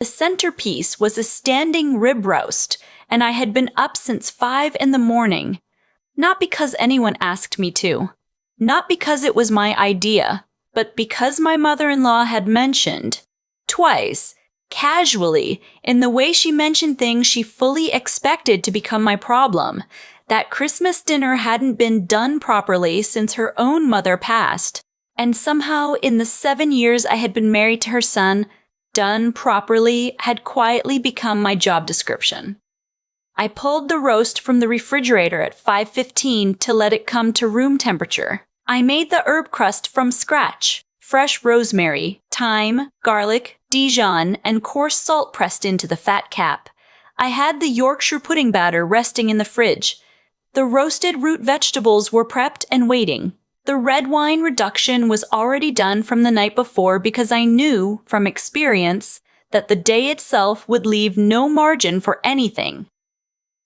The centerpiece was a standing rib roast, and I had been up since 5 in the morning. Not because anyone asked me to. Not because it was my idea, but because my mother-in-law had mentioned, twice, casually, in the way she mentioned things she fully expected to become my problem, that Christmas dinner hadn't been done properly since her own mother passed, and somehow in the 7 years I had been married to her son, done properly had quietly become my job description. I pulled the roast from the refrigerator at 5:15 to let it come to room temperature. I made the herb crust from scratch. Fresh rosemary, thyme, garlic, Dijon, and coarse salt pressed into the fat cap. I had the Yorkshire pudding batter resting in the fridge. The roasted root vegetables were prepped and waiting. The red wine reduction was already done from the night before because I knew, from experience, that the day itself would leave no margin for anything.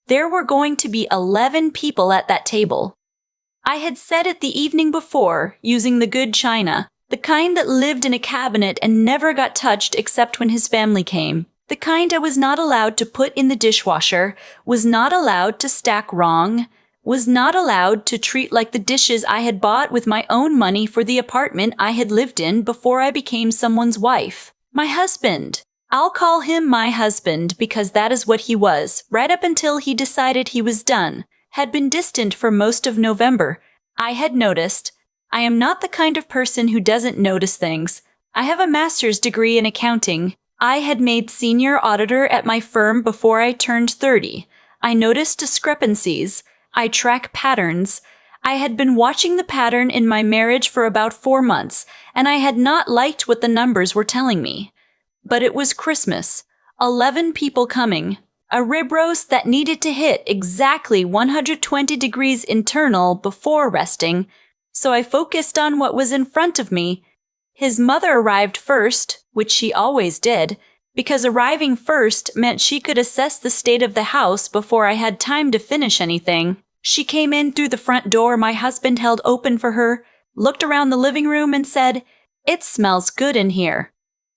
There were going to be 11 people at that table. I had set it the evening before, using the good china, the kind that lived in a cabinet and never got touched except when his family came. The kind I was not allowed to put in the dishwasher, was not allowed to stack wrong, was not allowed to treat like the dishes I had bought with my own money for the apartment I had lived in before I became someone's wife. My husband. I'll call him my husband because that is what he was, right up until he decided he was done, had been distant for most of November. I had noticed. I am not the kind of person who doesn't notice things. I have a master's degree in accounting. I had made senior auditor at my firm before I turned 30. I noticed discrepancies. I track patterns. I had been watching the pattern in my marriage for about 4 months, and I had not liked what the numbers were telling me. But it was Christmas. 11 people coming. A rib roast that needed to hit exactly 120 degrees internal before resting, so I focused on what was in front of me. His mother arrived first, which she always did, because arriving first meant she could assess the state of the house before I had time to finish anything. She came in through the front door my husband held open for her, looked around the living room and said, "It smells good in here,"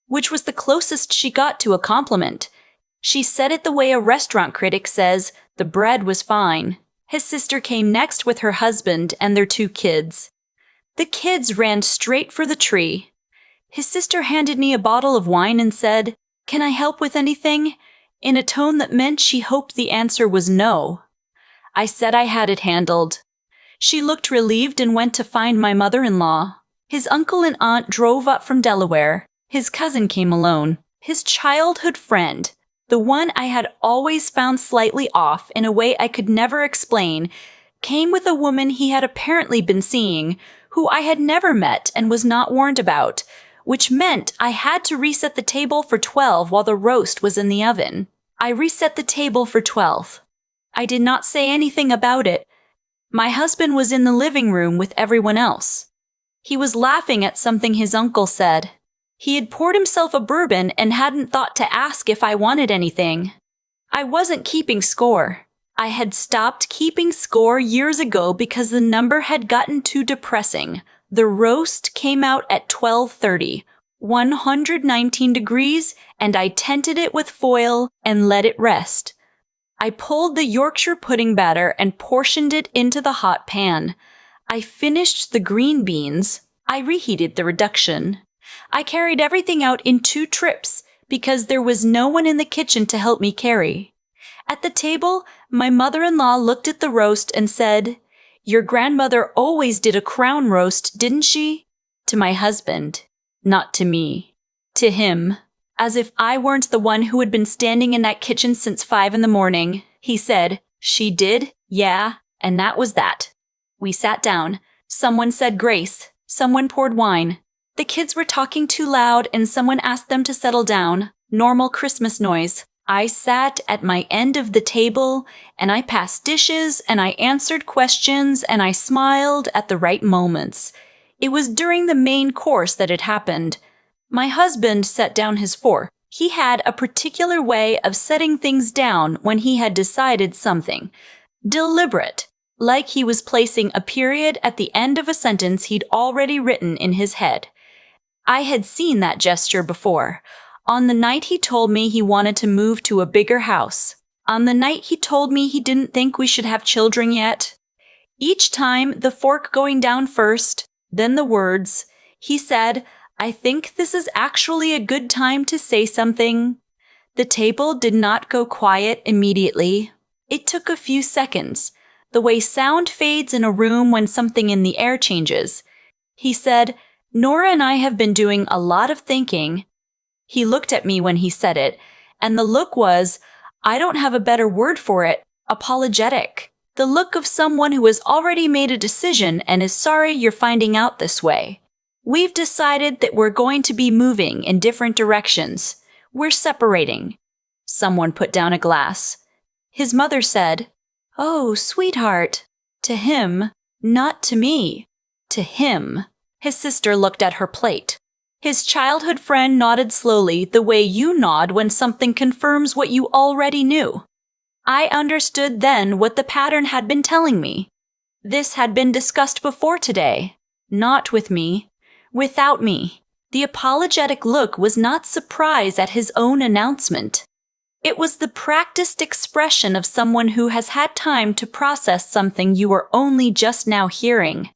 which was the closest she got to a compliment. She said it the way a restaurant critic says, "The bread was fine." His sister came next with her husband and their 2 kids. The kids ran straight for the tree. His sister handed me a bottle of wine and said, "Can I help with anything?" in a tone that meant she hoped the answer was no. I said I had it handled. She looked relieved and went to find my mother-in-law. His uncle and aunt drove up from Delaware. His cousin came alone. His childhood friend, the one I had always found slightly off in a way I could never explain, came with a woman he had apparently been seeing, who I had never met and was not warned about, which meant I had to reset the table for 12 while the roast was in the oven. I reset the table for 12. I did not say anything about it. My husband was in the living room with everyone else. He was laughing at something his uncle said. He had poured himself a bourbon and hadn't thought to ask if I wanted anything. I wasn't keeping score. I had stopped keeping score years ago because the number had gotten too depressing. The roast came out at 12:30, 119 degrees, and I tented it with foil and let it rest. I pulled the Yorkshire pudding batter and portioned it into the hot pan. I finished the green beans. I reheated the reduction. I carried everything out in 2 trips because there was no one in the kitchen to help me carry. At the table, my mother-in-law looked at the roast and said, "Your grandmother always did a crown roast, didn't she?" To my husband, not to me. To him, as if I weren't the one who had been standing in that kitchen since 5 in the morning. He said, "She did, yeah, and that was that." We sat down. Someone said grace. Someone poured wine. The kids were talking too loud and someone asked them to settle down. Normal Christmas noise. I sat at my end of the table and I passed dishes and I answered questions and I smiled at the right moments. It was during the main course that it happened. My husband set down his fork. He had a particular way of setting things down when he had decided something. Deliberate, like he was placing a period at the end of a sentence he'd already written in his head. I had seen that gesture before. On the night he told me he wanted to move to a bigger house. On the night he told me he didn't think we should have children yet. Each time, the fork going down first, then the words. He said, "I think this is actually a good time to say something." The table did not go quiet immediately. It took a few seconds, the way sound fades in a room when something in the air changes. He said, "Nora and I have been doing a lot of thinking." He looked at me when he said it, and the look was, I don't have a better word for it, apologetic. The look of someone who has already made a decision and is sorry you're finding out this way. We've decided that we're going to be moving in different directions. We're separating. Someone put down a glass. His mother said, "Oh, sweetheart." To him, not to me. To him. His sister looked at her plate. His childhood friend nodded slowly, the way you nod when something confirms what you already knew. I understood then what the pattern had been telling me. This had been discussed before today. Not with me. Without me. The apologetic look was not surprise at his own announcement. It was the practiced expression of someone who has had time to process something you are only just now hearing.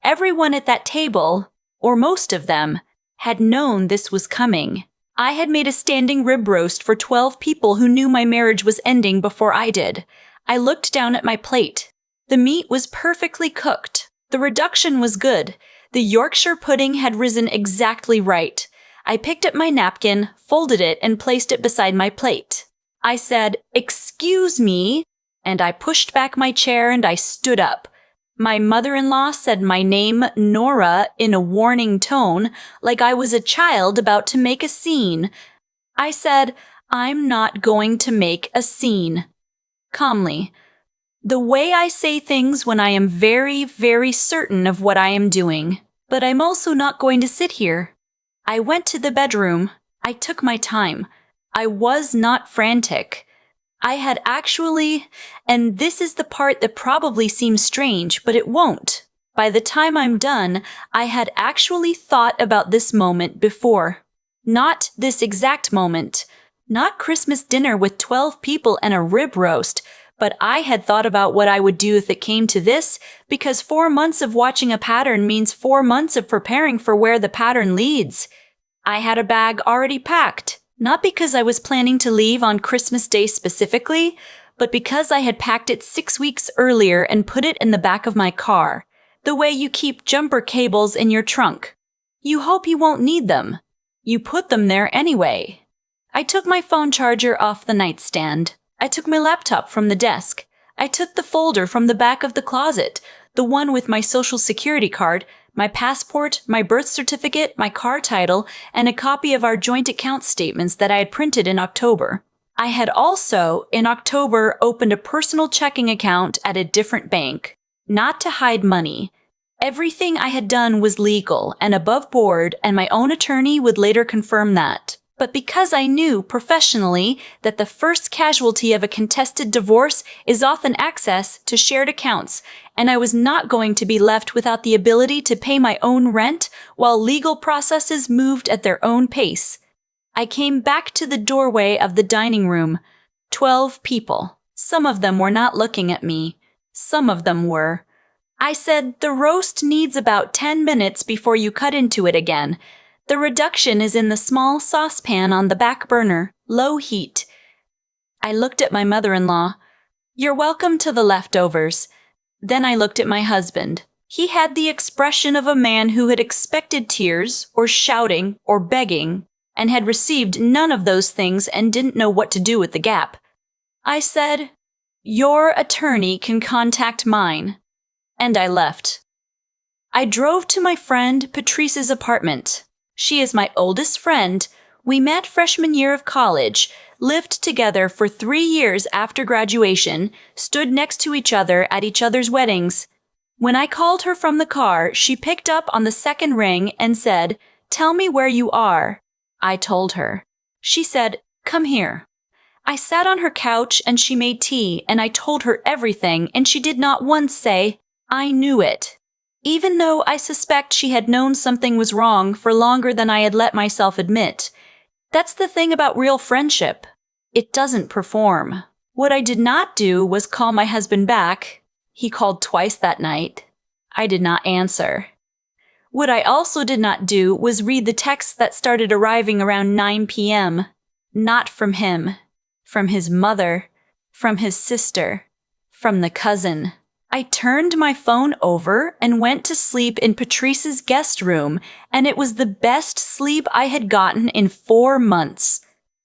Everyone at that table, or most of them, had known this was coming. I had made a standing rib roast for 12 people who knew my marriage was ending before I did. I looked down at my plate. The meat was perfectly cooked. The reduction was good. The Yorkshire pudding had risen exactly right. I picked up my napkin, folded it, and placed it beside my plate. I said, "Excuse me," and I pushed back my chair and I stood up. My mother-in-law said my name, Nora, in a warning tone, like I was a child about to make a scene. I said, "I'm not going to make a scene." Calmly. The way I say things when I am very, very certain of what I am doing. But I'm also not going to sit here. I went to the bedroom. I took my time. I was not frantic. I had actually, and this is the part that probably seems strange, but it won't. By the time I'm done, I had actually thought about this moment before. Not this exact moment. Not Christmas dinner with 12 people and a rib roast, but I had thought about what I would do if it came to this, because 4 months of watching a pattern means 4 months of preparing for where the pattern leads. I had a bag already packed. Not because I was planning to leave on Christmas Day specifically, but because I had packed it 6 weeks earlier and put it in the back of my car, the way you keep jumper cables in your trunk. You hope you won't need them. You put them there anyway. I took my phone charger off the nightstand. I took my laptop from the desk. I took the folder from the back of the closet, the one with my social security card, my passport, my birth certificate, my car title, and a copy of our joint account statements that I had printed in October. I had also, in October, opened a personal checking account at a different bank, not to hide money. Everything I had done was legal and above board, and my own attorney would later confirm that. But because I knew professionally that the first casualty of a contested divorce is often access to shared accounts, and I was not going to be left without the ability to pay my own rent while legal processes moved at their own pace, I came back to the doorway of the dining room. 12 people. Some of them were not looking at me. Some of them were. I said, "The roast needs about 10 minutes before you cut into it again. The reduction is in the small saucepan on the back burner, low heat." I looked at my mother-in-law. "You're welcome to the leftovers." Then I looked at my husband. He had the expression of a man who had expected tears, or shouting, or begging, and had received none of those things and didn't know what to do with the gap. I said, "Your attorney can contact mine." And I left. I drove to my friend Patrice's apartment. She is my oldest friend. We met freshman year of college, lived together for 3 years after graduation, stood next to each other at each other's weddings. When I called her from the car, she picked up on the second ring and said, "Tell me where you are." I told her. She said, "Come here." I sat on her couch and she made tea, and I told her everything, and she did not once say, "I knew it." Even though I suspect she had known something was wrong for longer than I had let myself admit. That's the thing about real friendship. It doesn't perform. What I did not do was call my husband back. He called twice that night. I did not answer. What I also did not do was read the texts that started arriving around 9 p.m. Not from him. From his mother. From his sister. From the cousin. I turned my phone over and went to sleep in Patrice's guest room, and it was the best sleep I had gotten in 4 months.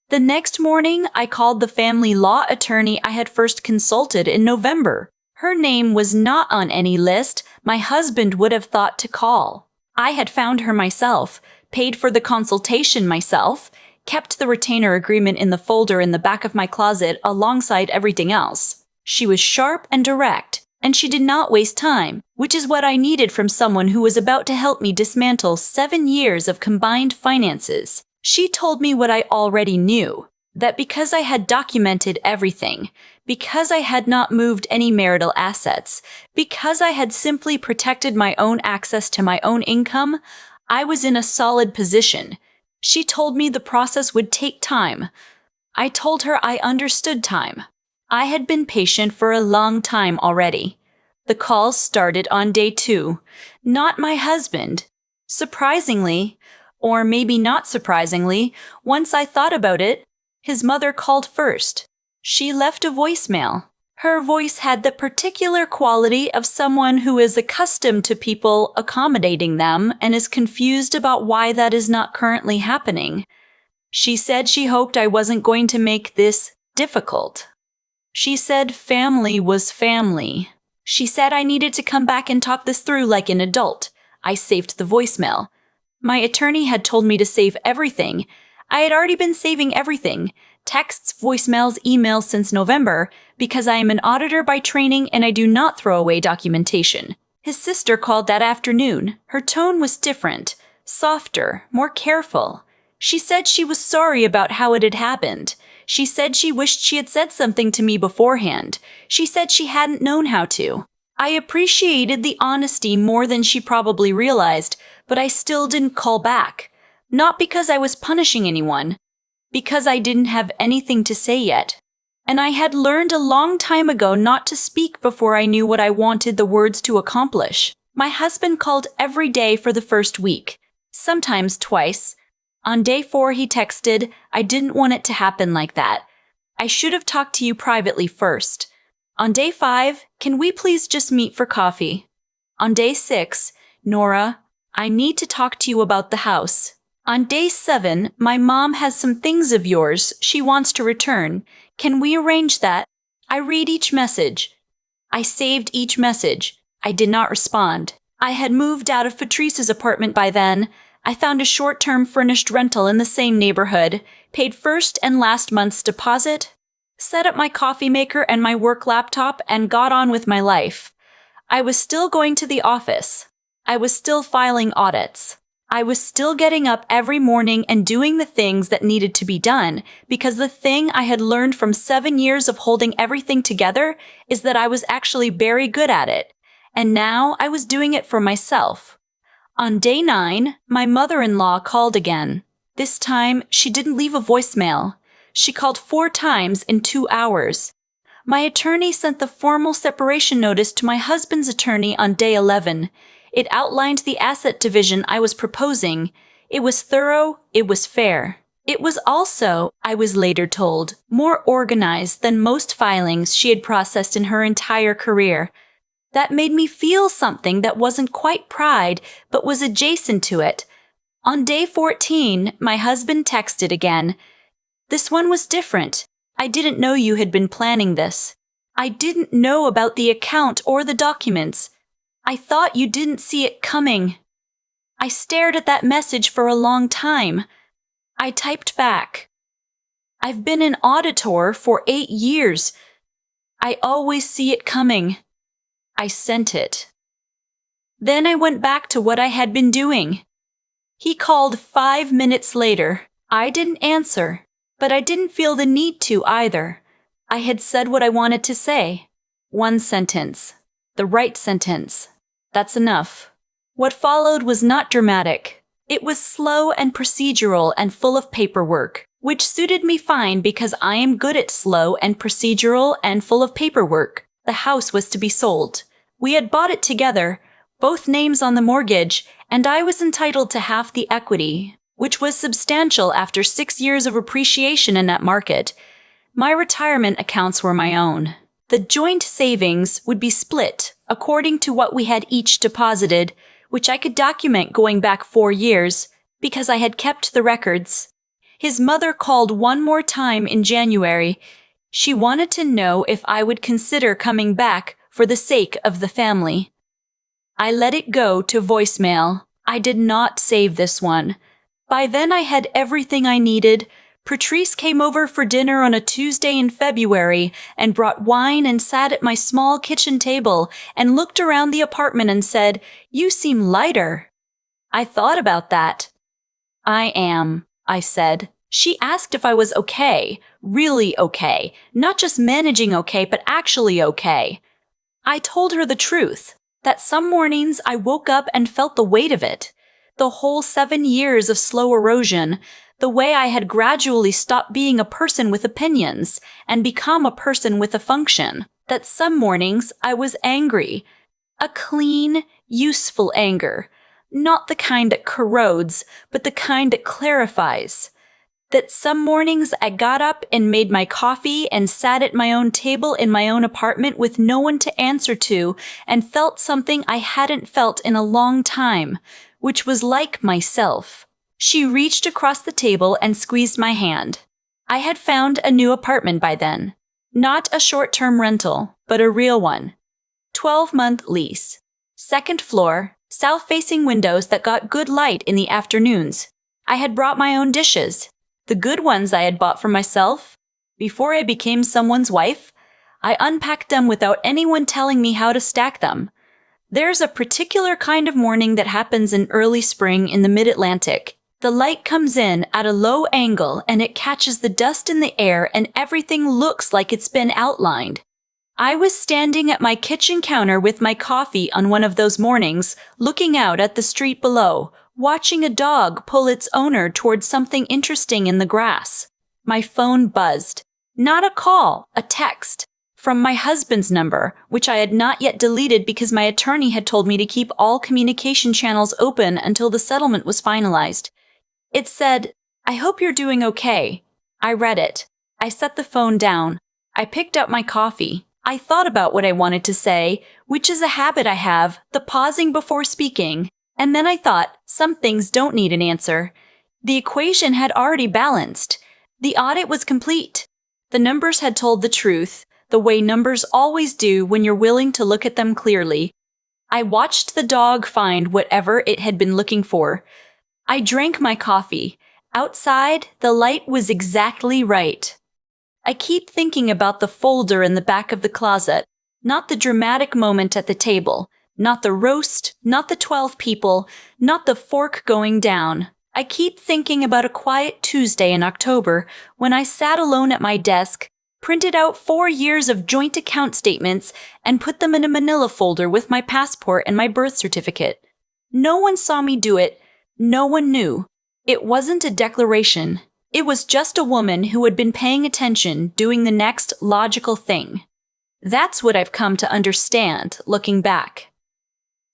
The next morning, I called the family law attorney I had first consulted in November. Her name was not on any list my husband would have thought to call. I had found her myself, paid for the consultation myself, kept the retainer agreement in the folder in the back of my closet alongside everything else. She was sharp and direct, and she did not waste time, which is what I needed from someone who was about to help me dismantle 7 years of combined finances. She told me what I already knew, that because I had documented everything, because I had not moved any marital assets, because I had simply protected my own access to my own income, I was in a solid position. She told me the process would take time. I told her I understood time. I had been patient for a long time already. The calls started on day 2. Not my husband. Surprisingly, or maybe not surprisingly, once I thought about it, his mother called first. She left a voicemail. Her voice had the particular quality of someone who is accustomed to people accommodating them and is confused about why that is not currently happening. She said she hoped I wasn't going to make this difficult. She said family was family. She said I needed to come back and talk this through like an adult. I saved the voicemail. My attorney had told me to save everything. I had already been saving everything. Texts, voicemails, emails since November, because I am an auditor by training and I do not throw away documentation. His sister called that afternoon. Her tone was different, softer, more careful. She said she was sorry about how it had happened. She said she wished she had said something to me beforehand. She said she hadn't known how to. I appreciated the honesty more than she probably realized, but I still didn't call back. Not because I was punishing anyone, because I didn't have anything to say yet. And I had learned a long time ago not to speak before I knew what I wanted the words to accomplish. My husband called every day for the first week, sometimes twice. On day 4, he texted, "I didn't want it to happen like that. I should have talked to you privately first." On day 5, "Can we please just meet for coffee?" On day 6, "Nora, I need to talk to you about the house." On day 7, "My mom has some things of yours she wants to return. Can we arrange that?" I read each message. I saved each message. I did not respond. I had moved out of Patrice's apartment by then. I found a short-term furnished rental in the same neighborhood, paid first and last month's deposit, set up my coffee maker and my work laptop, and got on with my life. I was still going to the office. I was still filing audits. I was still getting up every morning and doing the things that needed to be done, because the thing I had learned from 7 years of holding everything together is that I was actually very good at it, and now I was doing it for myself. On day 9, my mother-in-law called again. This time, she didn't leave a voicemail. She called 4 times in 2 hours. My attorney sent the formal separation notice to my husband's attorney on day 11. It outlined the asset division I was proposing. It was thorough, it was fair. It was also, I was later told, more organized than most filings she had processed in her entire career. That made me feel something that wasn't quite pride, but was adjacent to it. On day 14, my husband texted again. "This one was different. I didn't know you had been planning this. I didn't know about the account or the documents. I thought you didn't see it coming." I stared at that message for a long time. I typed back. "I've been an auditor for 8 years. I always see it coming." I sent it. Then I went back to what I had been doing. He called 5 minutes later. I didn't answer, but I didn't feel the need to either. I had said what I wanted to say. 1 sentence. The right sentence. That's enough. What followed was not dramatic. It was slow and procedural and full of paperwork, which suited me fine because I am good at slow and procedural and full of paperwork. The house was to be sold. We had bought it together, both names on the mortgage, and I was entitled to half the equity, which was substantial after 6 years of appreciation in that market. My retirement accounts were my own. The joint savings would be split according to what we had each deposited, which I could document going back 4 years because I had kept the records. His mother called one more time in January. She wanted to know if I would consider coming back for the sake of the family. I let it go to voicemail. I did not save this one. By then I had everything I needed. Patrice came over for dinner on a Tuesday in February and brought wine and sat at my small kitchen table and looked around the apartment and said, "You seem lighter." I thought about that. "I am," I said. She asked if I was okay, really okay, not just managing okay, but actually okay. I told her the truth, that some mornings I woke up and felt the weight of it. The whole 7 years of slow erosion, the way I had gradually stopped being a person with opinions and become a person with a function, that some mornings I was angry. A clean, useful anger, not the kind that corrodes, but the kind that clarifies. That some mornings I got up and made my coffee and sat at my own table in my own apartment with no one to answer to and felt something I hadn't felt in a long time, which was like myself. She reached across the table and squeezed my hand. I had found a new apartment by then. Not a short-term rental, but a real one. 12-month lease. 2nd floor, south-facing windows that got good light in the afternoons. I had brought my own dishes. The good ones I had bought for myself. Before I became someone's wife, I unpacked them without anyone telling me how to stack them. There's a particular kind of morning that happens in early spring in the mid-Atlantic. The light comes in at a low angle and it catches the dust in the air and everything looks like it's been outlined. I was standing at my kitchen counter with my coffee on one of those mornings, looking out at the street below, watching a dog pull its owner towards something interesting in the grass. My phone buzzed. Not a call, a text. From my husband's number, which I had not yet deleted because my attorney had told me to keep all communication channels open until the settlement was finalized. It said, "I hope you're doing okay." I read it. I set the phone down. I picked up my coffee. I thought about what I wanted to say, which is a habit I have, the pausing before speaking. And then I thought, some things don't need an answer. The equation had already balanced. The audit was complete. The numbers had told the truth, the way numbers always do when you're willing to look at them clearly. I watched the dog find whatever it had been looking for. I drank my coffee. Outside, the light was exactly right. I keep thinking about the folder in the back of the closet, not the dramatic moment at the table, not the roast, not the 12 people, not the fork going down. I keep thinking about a quiet Tuesday in October when I sat alone at my desk, printed out 4 years of joint account statements, and put them in a manila folder with my passport and my birth certificate. No one saw me do it. No one knew. It wasn't a declaration. It was just a woman who had been paying attention, doing the next logical thing. That's what I've come to understand, looking back.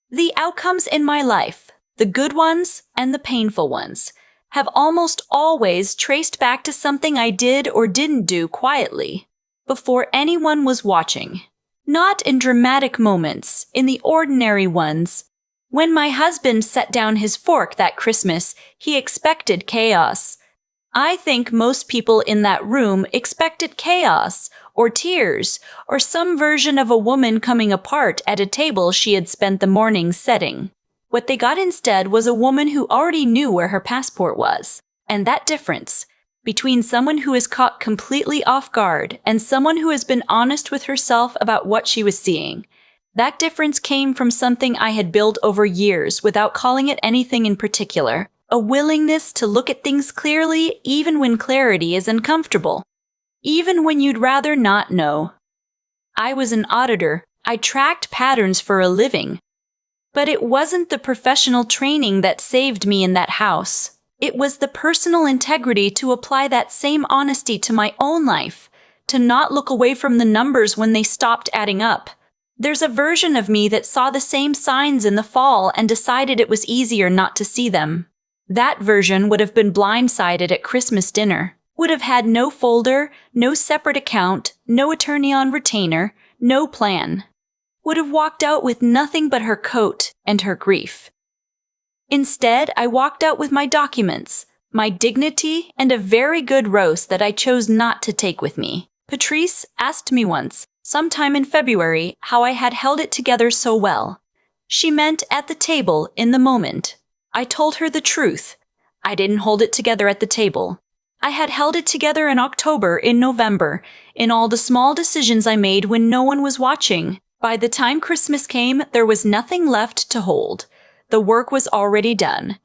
The outcomes in my life, the good ones and the painful ones, have almost always traced back to something I did or didn't do quietly, before anyone was watching. Not in dramatic moments, in the ordinary ones. When my husband set down his fork that Christmas, he expected chaos. I think most people in that room expected chaos, or tears, or some version of a woman coming apart at a table she had spent the morning setting. What they got instead was a woman who already knew where her passport was. And that difference, between someone who is caught completely off guard and someone who has been honest with herself about what she was seeing, that difference came from something I had built over years without calling it anything in particular. A willingness to look at things clearly even when clarity is uncomfortable. Even when you'd rather not know. I was an auditor. I tracked patterns for a living. But it wasn't the professional training that saved me in that house. It was the personal integrity to apply that same honesty to my own life, to not look away from the numbers when they stopped adding up. There's a version of me that saw the same signs in the fall and decided it was easier not to see them. That version would have been blindsided at Christmas dinner, would have had no folder, no separate account, no attorney on retainer, no plan. Would have walked out with nothing but her coat and her grief. Instead, I walked out with my documents, my dignity, and a very good roast that I chose not to take with me. Patrice asked me once, sometime in February, how I had held it together so well. She meant at the table, in the moment. I told her the truth. I didn't hold it together at the table. I had held it together in October, in November, in all the small decisions I made when no one was watching. By the time Christmas came, there was nothing left to hold. The work was already done.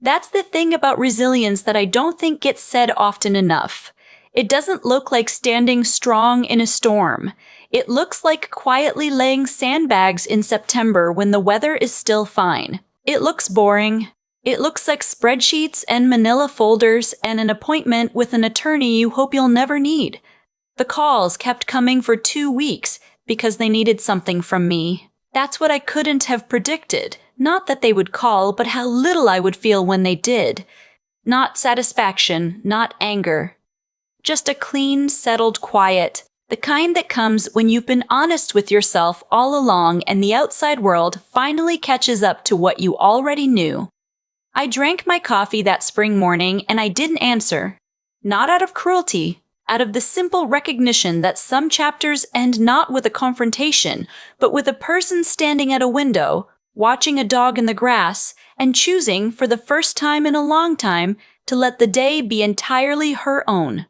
That's the thing about resilience that I don't think gets said often enough. It doesn't look like standing strong in a storm. It looks like quietly laying sandbags in September when the weather is still fine. It looks boring. It looks like spreadsheets and manila folders and an appointment with an attorney you hope you'll never need. The calls kept coming for 2 weeks because they needed something from me. That's what I couldn't have predicted. Not that they would call, but how little I would feel when they did. Not satisfaction, not anger. Just a clean, settled quiet, the kind that comes when you've been honest with yourself all along and the outside world finally catches up to what you already knew. I drank my coffee that spring morning and I didn't answer. Not out of cruelty, out of the simple recognition that some chapters end not with a confrontation, but with a person standing at a window, watching a dog in the grass, and choosing, for the first time in a long time, to let the day be entirely her own.